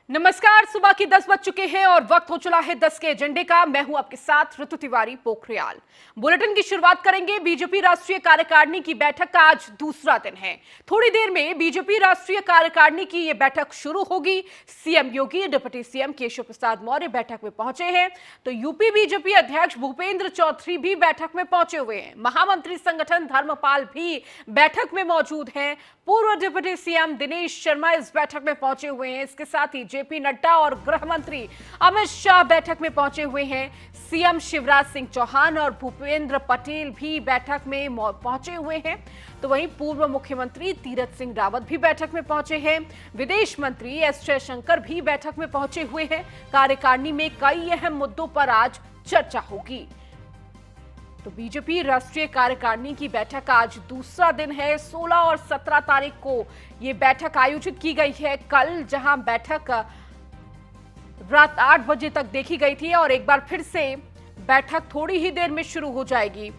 नमस्कार। सुबह की 10 बज चुके हैं और वक्त हो चला है 10 के एजेंडे का। मैं हूं आपके साथ ऋतु तिवारी पोखरियाल। बुलेटिन की शुरुआत करेंगे। बीजेपी राष्ट्रीय कार्यकारिणी की बैठक का आज दूसरा दिन है। थोड़ी देर में बीजेपी राष्ट्रीय कार्यकारिणी की यह बैठक शुरू होगी। सीएम योगी, डिप्टी सीएम केशव प्रसाद मौर्य बैठक में पहुंचे हैं, तो यूपी बीजेपी अध्यक्ष भूपेंद्र चौधरी भी बैठक में पहुंचे हुए हैं। महामंत्री संगठन धर्मपाल भी बैठक में मौजूद हैं। पूर्व डिप्टी सीएम दिनेश शर्मा इस बैठक में पहुंचे हुए हैं। इसके साथ ही जेपी नड्डा और गृह मंत्री अमित शाह बैठक में पहुंचे हुए हैं। सीएम शिवराज सिंह चौहान और भूपेंद्र पटेल भी बैठक में पहुंचे हुए हैं। तो वहीं पूर्व मुख्यमंत्री तीरथ सिंह रावत भी बैठक में पहुंचे हैं। विदेश मंत्री एस जयशंकर भी बैठक में पहुंचे हुए हैं। कार्यकारिणी में कई अहम मुद्दों पर आज चर्चा होगी। तो बीजेपी राष्ट्रीय कार्यकारिणी की बैठक आज दूसरा दिन है। 16 और 17 तारीख को यह बैठक आयोजित की गई है। कल जहां बैठक रात 8 बजे तक देखी गई थी और एक बार फिर से बैठक थोड़ी ही देर में शुरू हो जाएगी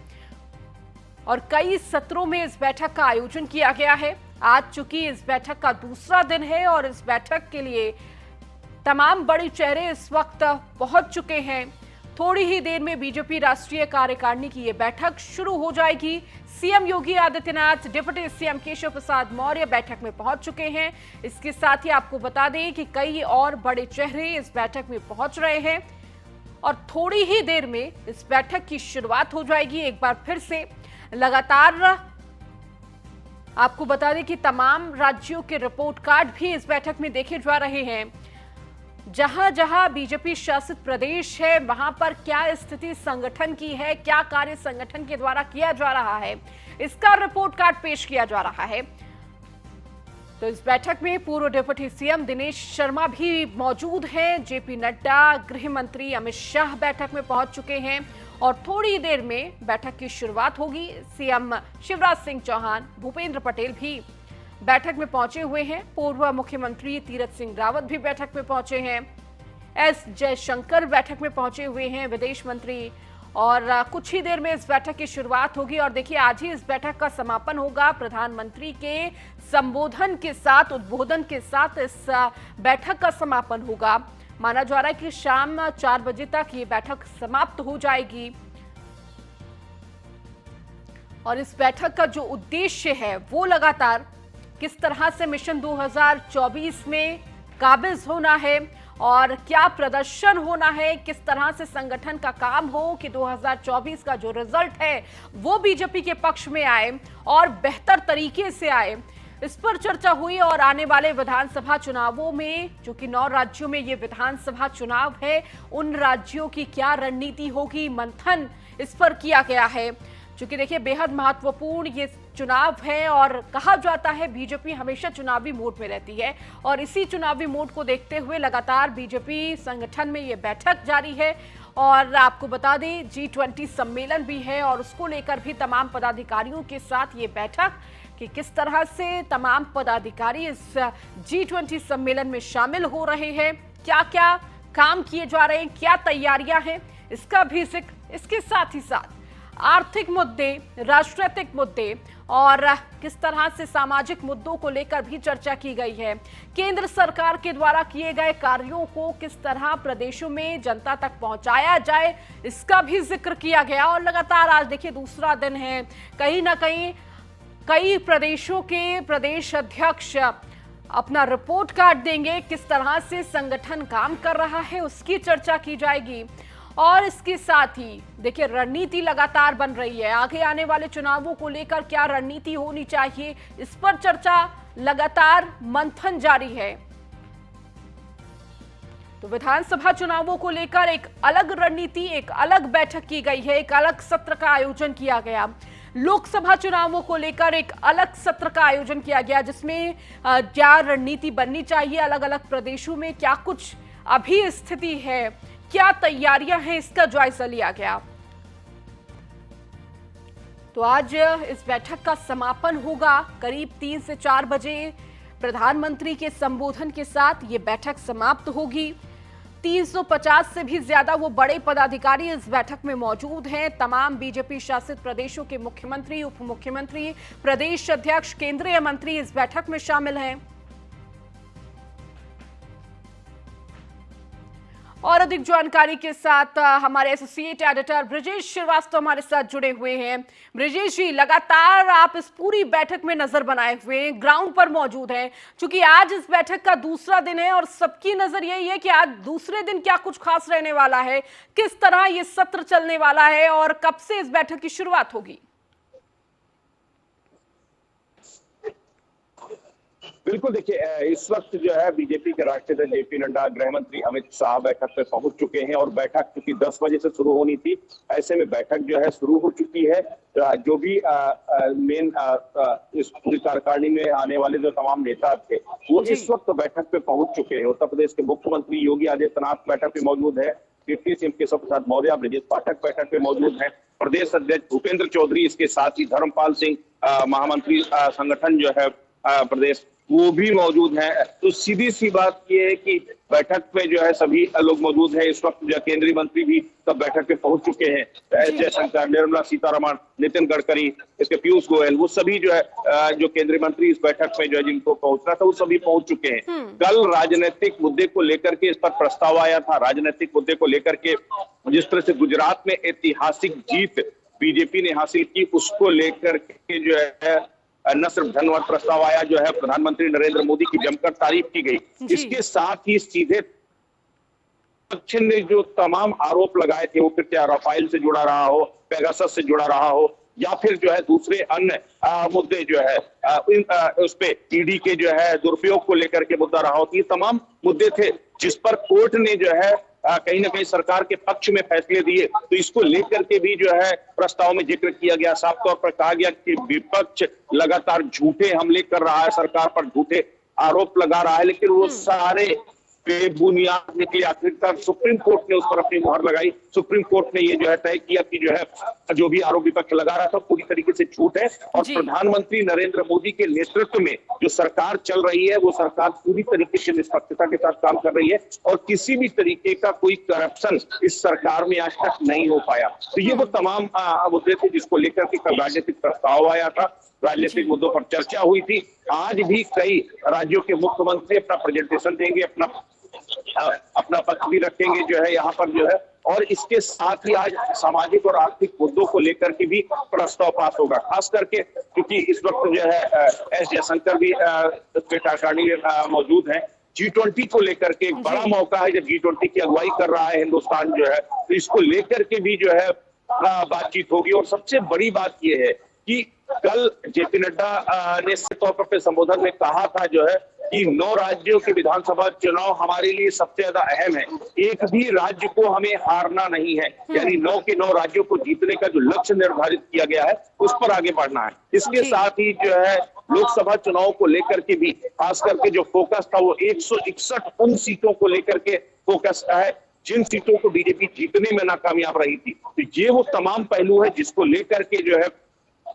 और कई सत्रों में इस बैठक का आयोजन किया गया है। आज चूंकि इस बैठक का दूसरा दिन है और इस बैठक के लिए तमाम बड़े चेहरे इस वक्त पहुंच चुके हैं। थोड़ी ही देर में बीजेपी राष्ट्रीय कार्यकारिणी की यह बैठक शुरू हो जाएगी। CM Yogi Adityanath, deputy CM Keshav Prasad Maurya बैठक में पहुंच चुके हैं। इसके साथ ही आपको बता दें कि कई और बड़े चेहरे इस बैठक में पहुंच रहे हैं और थोड़ी ही देर में इस बैठक की शुरुआत हो जाएगी। एक बार फिर से लगातार आपको बता दें कि तमाम राज्यों के रिपोर्ट कार्ड भी इस बैठक में देखे जा रहे हैं। जहां जहां बीजेपी शासित प्रदेश है वहां पर क्या स्थिति संगठन की है, क्या कार्य संगठन के द्वारा किया जा रहा है, इसका रिपोर्ट कार्ड पेश किया जा रहा है। तो इस बैठक में पूर्व डिप्टी सीएम दिनेश शर्मा भी मौजूद हैं। जेपी नड्डा, गृह मंत्री अमित शाह बैठक में पहुंच चुके हैं और थोड़ी देर में बैठक की शुरुआत होगी। सीएम शिवराज सिंह चौहान, भूपेंद्र पटेल भी बैठक में पहुंचे हुए हैं। पूर्व मुख्यमंत्री तीरथ सिंह रावत भी बैठक में पहुंचे हैं। एस जयशंकर बैठक में पहुंचे हुए हैं, विदेश मंत्री, और कुछ ही देर में इस बैठक की शुरुआत होगी। और देखिए, आज ही इस बैठक का समापन होगा। प्रधानमंत्री के संबोधन के साथ, उद्बोधन के साथ इस बैठक का समापन होगा। माना जा रहा है कि शाम 4 बजे तक ये बैठक समाप्त हो जाएगी और इस बैठक का जो उद्देश्य है वो लगातार किस तरह से मिशन 2024 में काबिज होना है और क्या प्रदर्शन होना है, किस तरह से संगठन का काम हो कि 2024 का जो रिजल्ट है वो बीजेपी के पक्ष में आए और बेहतर तरीके से आए, इस पर चर्चा हुई। और आने वाले विधानसभा चुनावों में, जो कि 9 राज्यों में ये विधानसभा चुनाव है, उन राज्यों की क्या रणनीति होगी, मंथन इस पर किया गया है। क्योंकि देखिए, बेहद महत्वपूर्ण ये चुनाव है और कहा जाता है बीजेपी हमेशा चुनावी मोड में रहती है और इसी चुनावी मोड को देखते हुए लगातार बीजेपी संगठन में ये बैठक जारी है। और आपको बता दें, G20 सम्मेलन भी है और उसको लेकर भी तमाम पदाधिकारियों के साथ ये बैठक कि किस तरह से तमाम पदाधिकारी इस G20 सम्मेलन में शामिल हो रहे हैं, क्या क्या काम किए जा रहे हैं, क्या तैयारियां हैं, इसका भी जिक्र। इसके साथ ही साथ आर्थिक मुद्दे, राष्ट्रीय मुद्दे और किस तरह से सामाजिक मुद्दों को लेकर भी चर्चा की गई है। केंद्र सरकार के द्वारा किए गए कार्यों को किस तरह प्रदेशों में जनता तक पहुंचाया जाए, इसका भी जिक्र किया गया। और लगातार आज देखिए दूसरा दिन है, कहीं ना कहीं कई प्रदेशों के प्रदेश अध्यक्ष अपना रिपोर्ट कार्ड देंगे, किस तरह से संगठन काम कर रहा है उसकी चर्चा की जाएगी। और इसके साथ ही देखिए, रणनीति लगातार बन रही है। आगे आने वाले चुनावों को लेकर क्या रणनीति होनी चाहिए, इस पर चर्चा लगातार, मंथन जारी है। तो विधानसभा चुनावों को लेकर एक अलग रणनीति, एक अलग बैठक की गई है, एक अलग सत्र का आयोजन किया गया। लोकसभा चुनावों को लेकर एक अलग सत्र का आयोजन किया गया, जिसमें क्या रणनीति बननी चाहिए, अलग अलग प्रदेशों में क्या कुछ अभी स्थिति है, क्या तैयारियां हैं, इसका जायजा लिया गया। तो आज इस बैठक का समापन होगा करीब 3 से 4 बजे। प्रधानमंत्री के संबोधन के साथ ये बैठक समाप्त होगी। 350 से भी ज्यादा वो बड़े पदाधिकारी इस बैठक में मौजूद हैं। तमाम बीजेपी शासित प्रदेशों के मुख्यमंत्री, उप मुख्यमंत्री, प्रदेश अध्यक्ष, केंद्रीय मंत्री इस बैठक में शामिल हैं। और अधिक जानकारी के साथ हमारे एसोसिएट एडिटर ब्रजेश श्रीवास्तव हमारे साथ जुड़े हुए हैं। ब्रजेश जी, लगातार आप इस पूरी बैठक में नजर बनाए हुए हैं, ग्राउंड पर मौजूद हैं। चूंकि आज इस बैठक का दूसरा दिन है और सबकी नजर यही है कि आज दूसरे दिन क्या कुछ खास रहने वाला है, किस तरह ये सत्र चलने वाला है और कब से इस बैठक की शुरुआत होगी। बिल्कुल, देखिए इस वक्त जो है बीजेपी के राष्ट्रीय अध्यक्ष जेपी नड्डा, गृह मंत्री अमित शाह बैठक पे पहुंच चुके हैं और बैठक क्योंकि 10 बजे से शुरू होनी थी, ऐसे में बैठक जो है शुरू हो चुकी है। जो भी मेन इस पूरी कार्यकारिणी में आने वाले जो तमाम नेता थे वो इस वक्त बैठक पे पहुंच चुके हैं। उत्तर प्रदेश के मुख्यमंत्री योगी आदित्यनाथ बैठक पे मौजूद है, डिप्टी सीएम केशव प्रसाद मौर्य, ब्रजेश पाठक बैठक पे मौजूद है, प्रदेश अध्यक्ष भूपेंद्र चौधरी, इसके साथ ही धर्मपाल सिंह महामंत्री संगठन जो है प्रदेश, वो भी मौजूद है। तो सीधी सी बात ये है कि बैठक में जो है सभी लोग मौजूद हैं। इस वक्त जो केंद्रीय मंत्री भी सब बैठक पे पहुंच चुके हैं, एस जयशंकर, निर्मला सीतारमण, नितिन गडकरी, इसके पीयूष गोयल, वो सभी जो है जो केंद्रीय मंत्री इस बैठक में जो है जिनको पहुंचना था वो सभी पहुंच चुके हैं। कल राजनीतिक मुद्दे को लेकर के इस पर प्रस्ताव आया था। राजनीतिक मुद्दे को लेकर के जिस तरह से गुजरात में ऐतिहासिक जीत बीजेपी ने हासिल की, उसको लेकर के जो है न सिर्फ धन्यवाद प्रस्ताव आया, जो है प्रधानमंत्री नरेंद्र मोदी की जमकर तारीफ की गई। इसके साथ ही सीधे पक्ष ने जो तमाम आरोप लगाए थे, वो फिर चाहे राफेल से जुड़ा रहा हो, पेगासस से जुड़ा रहा हो, या फिर जो है दूसरे अन्य मुद्दे जो है उस पे ईडी के जो है दुरुपयोग को लेकर के मुद्दा रहा हो, ये तमाम मुद्दे थे जिस पर कोर्ट ने जो है कहीं ना कहीं सरकार के पक्ष में फैसले दिए। तो इसको लेकर के भी जो है प्रस्ताव में जिक्र किया गया, साफ तौर पर कहा गया कि विपक्ष लगातार झूठे हमले कर रहा है, सरकार पर झूठे आरोप लगा रहा है, लेकिन वो सारे बेबुनियाद निकले। आखिरकार सुप्रीम कोर्ट ने उस पर अपनी मुहर लगाई। सुप्रीम कोर्ट ने ये जो है तय किया कि जो है जो भी आरोप विपक्ष लगा रहा था पूरी तरीके से झूठ है और प्रधानमंत्री नरेंद्र मोदी के नेतृत्व में जो सरकार चल रही है वो सरकार पूरी तरीके से निष्पक्षता के साथ काम कर रही है और किसी भी तरीके का कोई करप्शन इस सरकार में आज तक नहीं हो पाया। तो ये वो तमाम मुद्दे थे जिसको लेकर के कल राजनीतिक प्रस्ताव आया था, राजनीतिक मुद्दों पर चर्चा हुई थी। आज भी कई राज्यों के मुख्यमंत्री अपना प्रेजेंटेशन देंगे, अपना पक्ष भी रखेंगे जो है यहाँ पर जो है, और इसके साथ ही आज सामाजिक और आर्थिक मुद्दों को लेकर के भी प्रस्ताव पास होगा। खास करके क्योंकि इस वक्त जो है एस जयशंकर भी कार्यकारिणी में मौजूद है। G20 को लेकर के एक बड़ा मौका है जब G20 की अगुवाई कर रहा है हिंदुस्तान जो है, तो इसको लेकर के भी जो है बातचीत होगी। और सबसे बड़ी बात यह है कि कल जेपी नड्डा ने तौर पर संबोधन में कहा था जो है कि 9 राज्यों के विधानसभा चुनाव हमारे लिए सबसे ज्यादा अहम है, एक भी राज्य को हमें हारना नहीं है, यानी 9 के 9 राज्यों को जीतने का जो लक्ष्य निर्धारित किया गया है उस पर आगे बढ़ना है। इसके साथ ही जो है लोकसभा चुनाव को लेकर के भी खास करके जो फोकस था वो 161 उन सीटों को लेकर के फोकस है जिन सीटों को बीजेपी जीतने में नाकामयाब रही थी। तो ये वो तमाम पहलू है जिसको लेकर के जो है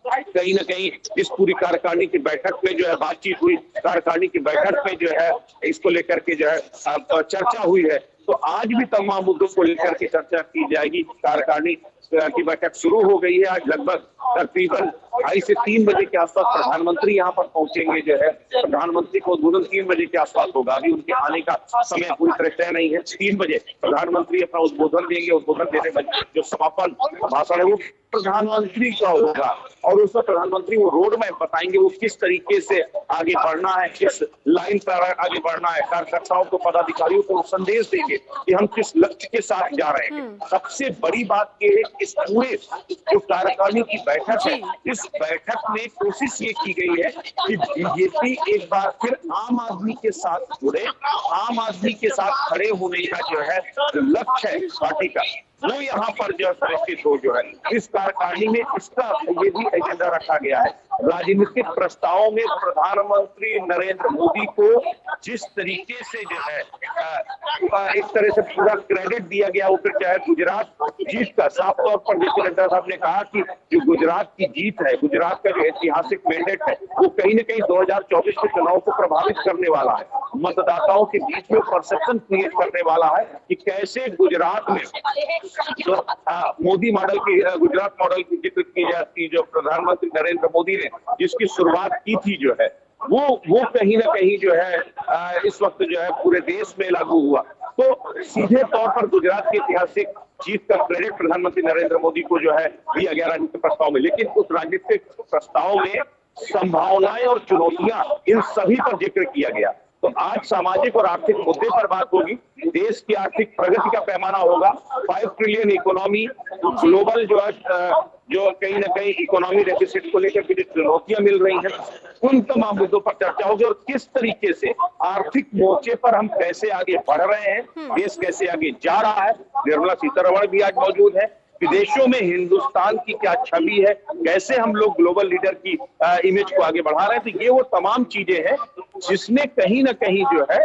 कहीं ना कहीं इस पूरी कार्यकारिणी की बैठक में जो है बातचीत हुई, कार्यकारिणी की बैठक में जो है इसको लेकर के जो है चर्चा हुई है। तो आज भी तमाम मुद्दों को लेकर के चर्चा की जाएगी। कार्यकारिणी की बैठक शुरू हो गई है। आज लगभग तकरीबन 2:30 से 3 बजे के आसपास प्रधानमंत्री यहाँ पर पहुंचेंगे जो है। प्रधानमंत्री को उद्बोधन 3 बजे के आसपास होगा, अभी उनके आने का समय पूरी तरह तय नहीं है। 3 बजे प्रधानमंत्री अपना उद्बोधन देंगे। उद्बोधन देने में जो समापन भाषण है वो प्रधानमंत्री का होगा और उसमें प्रधानमंत्री वो रोड मैप बताएंगे, वो किस तरीके से आगे बढ़ना है, किस लाइन पर आगे बढ़ना है। कार्यकर्ताओं को, पदाधिकारियों को संदेश देंगे कि हम किस लक्ष्य के साथ जा रहे हैं। सबसे बड़ी बात यह है कि इस पूरे जो कार्यकारिणी की बैठक है, इस बैठक में कोशिश ये की गई है कि बीजेपी एक बार फिर आम आदमी के साथ जुड़े, आम आदमी के साथ खड़े होने का जो है लक्ष्य है पार्टी का, वो यहाँ पर जो सुनिश्चित हो जो है। इस कार्यकारिणी में इसका ये भी एजेंडा रखा गया है। राजनीतिक प्रस्तावों में प्रधानमंत्री नरेंद्र मोदी को जिस तरीके से जो है एक तरह से पूरा क्रेडिट दिया गया, वो फिर चाहे गुजरात जीत का, साफ तौर पर जेपी नड्डा साहब ने कहा कि जो गुजरात की जीत है, गुजरात का जो ऐतिहासिक मैंडेट है, वो कहीं न कहीं 2024 के चुनाव को प्रभावित करने वाला है, मतदाताओं के बीच में परसेप्शन क्रिएट करने वाला है कि कैसे गुजरात में जो मोदी मॉडल की, गुजरात मॉडल की जिक्र की जाती, जो प्रधानमंत्री नरेंद्र मोदी ने जिसकी शुरुआत की थी जो है, वो कहीं ना कहीं जो है इस वक्त जो है पूरे देश में लागू हुआ। तो सीधे तौर पर गुजरात की ऐतिहासिक जीत का क्रेडिट प्रधानमंत्री नरेंद्र मोदी को जो है दिया गया राजनीतिक प्रस्ताव में। लेकिन उस राजनीतिक प्रस्ताव में संभावनाएं और चुनौतियां इन सभी पर जिक्र किया गया। तो आज सामाजिक और आर्थिक मुद्दे पर बात होगी, देश की आर्थिक प्रगति का पैमाना होगा, 5 ट्रिलियन इकोनॉमी, ग्लोबल जो है जो कहीं ना कहीं इकोनॉमी डेफिसिट को लेकर के जो चुनौतियां मिल रही हैं, उन तमाम मुद्दों पर चर्चा होगी और किस तरीके से आर्थिक मोर्चे पर हम कैसे आगे बढ़ रहे हैं, देश कैसे आगे जा रहा है। निर्मला सीतारमण भी आज मौजूद है। विदेशों में हिंदुस्तान की क्या छवि है, कैसे हम लोग ग्लोबल लीडर की इमेज को आगे बढ़ा रहे हैं। तो ये वो तमाम चीजें हैं जिसमें कहीं ना कहीं जो है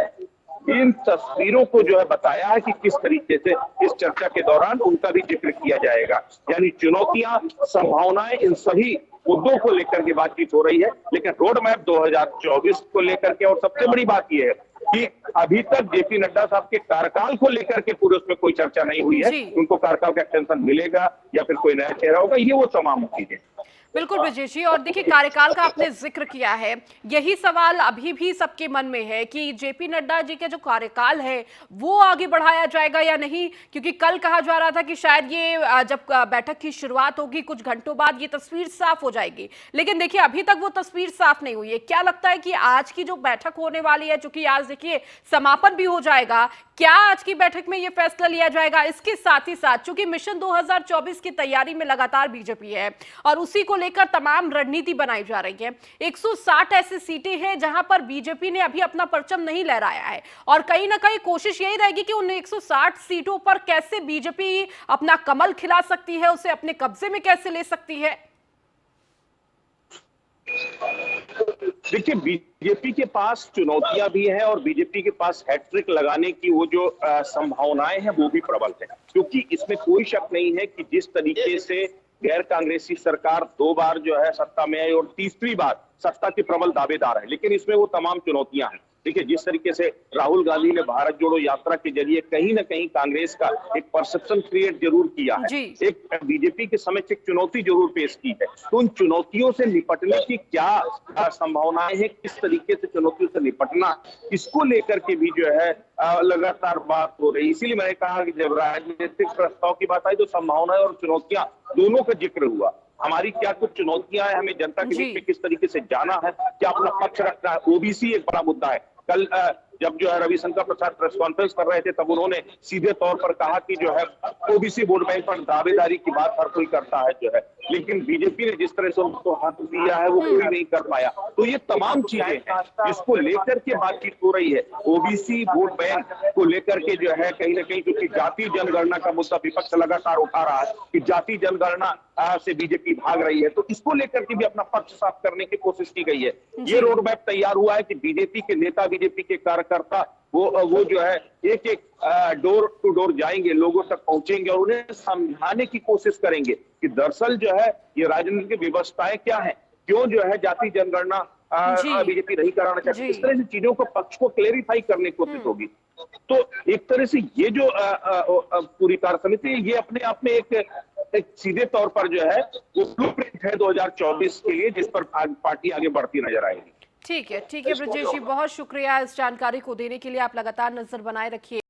इन तस्वीरों को जो है बताया है कि किस तरीके से इस चर्चा के दौरान उनका भी जिक्र किया जाएगा। यानी चुनौतियां, संभावनाएं, इन सभी मुद्दों को लेकर के बातचीत हो रही है। लेकिन रोड मैप 2024 को लेकर के और सबसे बड़ी बात यह है कि अभी तक जेपी नड्डा साहब के कार्यकाल को लेकर के पूरे उसमें कोई चर्चा नहीं हुई है। उनको कार्यकाल का एक्सटेंशन मिलेगा या फिर कोई नया चेहरा होगा, ये वो तमाम चीजें। बिल्कुल ब्रजेश जी, और देखिए कार्यकाल का आपने जिक्र किया है, यही सवाल अभी भी सबके मन में है कि जेपी नड्डा जी का जो कार्यकाल है वो आगे बढ़ाया जाएगा या नहीं, क्योंकि कल कहा जा रहा था कि शायद ये जब बैठक की शुरुआत होगी कुछ घंटों बाद ये तस्वीर साफ हो जाएगी, लेकिन देखिए अभी तक वो तस्वीर साफ नहीं हुई है। क्या लगता है कि आज की जो बैठक होने वाली है, चूंकि आज देखिए समापन भी हो जाएगा, क्या आज की बैठक में ये फैसला लिया जाएगा? इसके साथ ही साथ चूंकि मिशन 2024 की तैयारी में लगातार बीजेपी है और उसी को लेकर तमाम रणनीति बनाई जा रही है, 160 ऐसी सीटें हैं जहां पर बीजेपी ने अभी अपना परचम नहीं लहराया है और कहीं ना कहीं कोशिश यही रहेगी कि उन 160 सीटों पर कैसे बीजेपी अपना कमल खिला सकती है, उसे अपने कब्जे में कैसे ले सकती है। देखिए, बीजेपी के पास चुनौतियां भी हैं और बीजेपी के पास हैट्रिक लगाने की वो जो संभावनाएं हैं वो भी प्रबल है, क्योंकि इसमें कोई शक नहीं है कि जिस तरीके से गैर कांग्रेसी सरकार 2 बार जो है सत्ता में आई और तीसरी बार सत्ता के प्रबल दावेदार है, लेकिन इसमें वो तमाम चुनौतियां हैं। देखिए, जिस तरीके से राहुल गांधी ने भारत जोड़ो यात्रा के जरिए कहीं ना कहीं कांग्रेस का एक परसेप्शन क्रिएट जरूर किया है, एक बीजेपी के समक्ष एक चुनौती जरूर पेश की है। तो उन चुनौतियों से निपटने की क्या संभावनाएं हैं, किस तरीके से चुनौतियों से निपटना, इसको लेकर के भी जो है लगातार बात हो रही। इसीलिए मैंने कहा कि जब राजनीतिक प्रस्ताव की बात आई तो संभावनाएं और चुनौतियां दोनों का जिक्र हुआ। हमारी क्या कुछ चुनौतियां हैं, हमें जनता के बीच में किस तरीके से जाना है, क्या अपना पक्ष रखना है, ओबीसी एक बड़ा मुद्दा है। कल जब जो है रविशंकर प्रसाद प्रेस कॉन्फ्रेंस कर रहे थे तब उन्होंने सीधे तौर पर कहा कि जो है ओबीसी वोट बैंक पर दावेदारी की बात हर कोई करता है जो है, लेकिन बीजेपी ने जिस तरह से उनको हाथ दिया है वो कोई नहीं कर पाया। तो ये तमाम चीजें हैं जिसको लेकर के बातचीत हो रही है। ओबीसी वोट बैंक को लेकर के जो है कहीं ना कहीं, क्योंकि जाति जनगणना का मुद्दा विपक्ष लगातार उठा रहा है कि जाति जनगणना से बीजेपी भाग रही है, तो इसको लेकर के भी अपना पक्ष साफ करने की कोशिश की गई है। ये रोड मैप तैयार हुआ है कि बीजेपी के नेता, बीजेपी के कार्यकर्ता वो जो है एक एक डोर टू डोर जाएंगे, लोगों तक पहुंचेंगे और उन्हें समझाने की कोशिश करेंगे कि दरअसल जो है ये राजनीतिक व्यवस्थाएं क्या है, क्यों जो है जाति जनगणना बीजेपी नहीं कराना चाहती। इस तरह से चीजों को पक्ष को क्लेरिफाई करने की कोशिश होगी। तो एक तरह से ये जो पूरी कार्य समिति है, ये अपने आप में एक सीधे तौर पर जो है वो ब्लूप्रिंट है 2024 के लिए, जिस पर पार्टी आगे बढ़ती नजर आएगी। ठीक है ब्रजेश जी, बहुत शुक्रिया इस जानकारी को देने के लिए। आप लगातार नजर बनाए रखिए।